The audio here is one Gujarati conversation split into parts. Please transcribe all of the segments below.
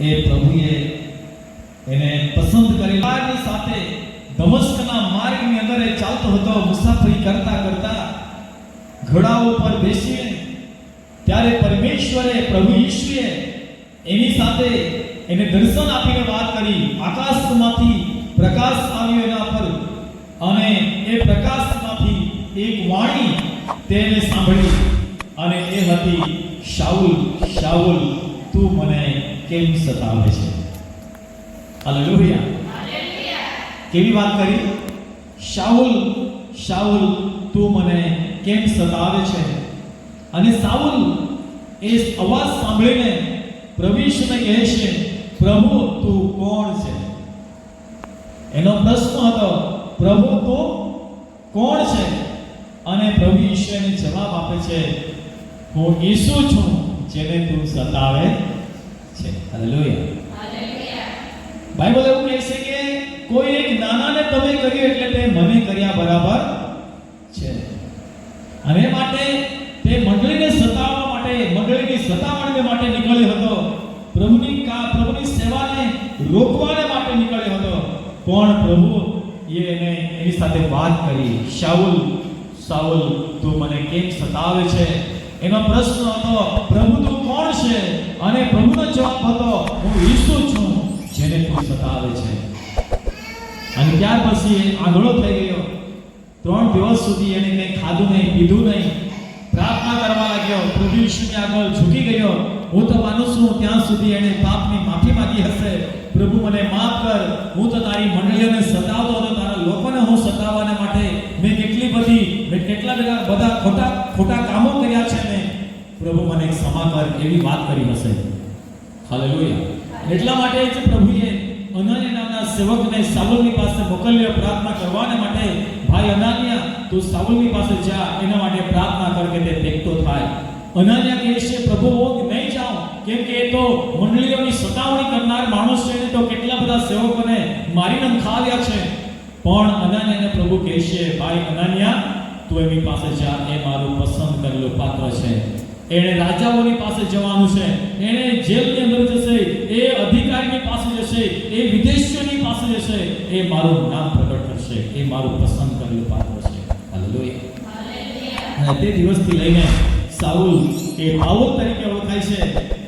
એ પ્રભુએ એને પસંદ કરેલાની સાથે દમસ્કના માર્ગની અંદર એ ચાલતો હતો, મુસાફરી કરતા કરતા ઘોડાઓ પર બેસીને, ત્યારે પરમેશ્વરે, પ્રભુ ઈશ્વરે એની સાથે એને દર્શન આપીને વાત કરી. આકાશમાંથી પ્રકાશ આવ્યો એના પર, અને એ પ્રકાશમાંથી એક વાણી તેને સાંભળી, અને એ હતી, શાઉલ શાઉલ તું મને કેમ સતાવે છે? હાલેલુયા. કેવી વાત કરી? શાઉલ શાઉલ તું મને કેમ સતાવે છે? અને શાઉલ એ અવાજ સાંભળીને પ્રભુ ઈશ્વરને કહે છે, પ્રભુ તું કોણ છે? એનો પ્રશ્ન હતો, પ્રભુ તું કોણ છે? અને પ્રભુ ઈશ્વરને જવાબ આપે છે, હું ઈસુ છું જેને તું સતાવે છે. હાલેલુયા. બાઇબલ એવું કહે છે કે કોઈ એક નાનાને તમે કર્યું એટલે તે મને કર્યા બરાબર છે. અને માટે તે મંડળીને સતાવવા માટે, મંડળીની સતાવણને માટે નીકળ્યો હતો. પ્રભુની સેવાને રોકવાને માટે નીકળ્યો હતો. પણ પ્રભુ એને એની સાથે વાત કરી, શાઉલ શાઉલ તું મને કેમ સતાવે છે? એનો પ્રશ્ન હતો, પ્રભુ તું કોણ છે? અને પ્રભુનો જવાબ હતો, હું ઈસુ છું જેને તું સતાવે છે. અને ત્યાર પછી આંધળો થઈ ગયો. 3 દિવસ સુધી એને કંઈ ખાધું નહીં, પીધું નહીં, પ્રાર્થના કરવા લાગ્યો, પ્રભુ ઈશ્વરની આગળ ઝૂકી ગયો. હું તો માનું છું ત્યાં સુધી એને પાપની માફી માંગી હશે, પ્રભુ મને માફ કર, હું તો તારી મંડળીઓને સતાવતો હતો, તારા લોકોને હું સતાવવાને માટે મેં કેટલા બધા ખોટા કામો કર્યા છે ને, પ્રભુ મને ક્ષમા કર, એવી વાત કરી હશે. હાલેલુયા. એટલા માટે જ પ્રભુએ અનન્ય નામના સેવકને શાઉલની પાસે મોકલ્યો પ્રાર્થના કરવાને માટે. ભાઈ અનન્ય, તું શાઉલની પાસે જા, એના માટે પ્રાર્થના કર કે તે ટેકતો થાય. અનન્ય કહે છે, પ્રભુ હું નહીં જાઉં, કેમ કે એ તો મંડળીઓની સતાવણી કરનાર માણસ છે, તો કેટલા બધા સેવકોને મારીને ખાવ્યા છે. પણ અનન્યાને પ્રભુ કહે છે, ભાઈ અનન્યા તું એની પાસે જા, એ મારું પસંદ કરેલું પાત્ર છે. એને રાજાઓની પાસે જવાનું છે, એને જેલની અંદર જશે, એ અધિકારીની પાસે જશે, એ વિદેશીઓની પાસે જશે, એ મારું નામ પ્રગટ કરશે, એ મારું પસંદ કરેલું પાત્ર છે. હાલેલુયા. અને તે દિવસથી લઈને શાઉલ એ પાઉલ તરીકે ઓળખાય છે,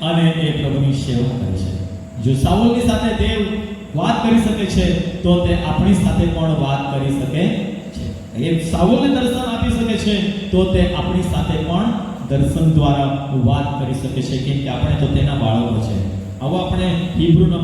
અને એ પ્રભુની સેવા કરે છે. જો શાઉલની સાથે દેવ વાત કરી શકે છે, તો તે આપણી સાથે પણ વાત કરી શકે છે. એ શાઉલને દર્શન આપી શકે છે, તો તે આપણી સાથે પણ દર્શન દ્વારા વાત કરી શકે છે, કેમ કે આપણે તો તેના બાળકો છે. આવો આપણે હિબ્રુના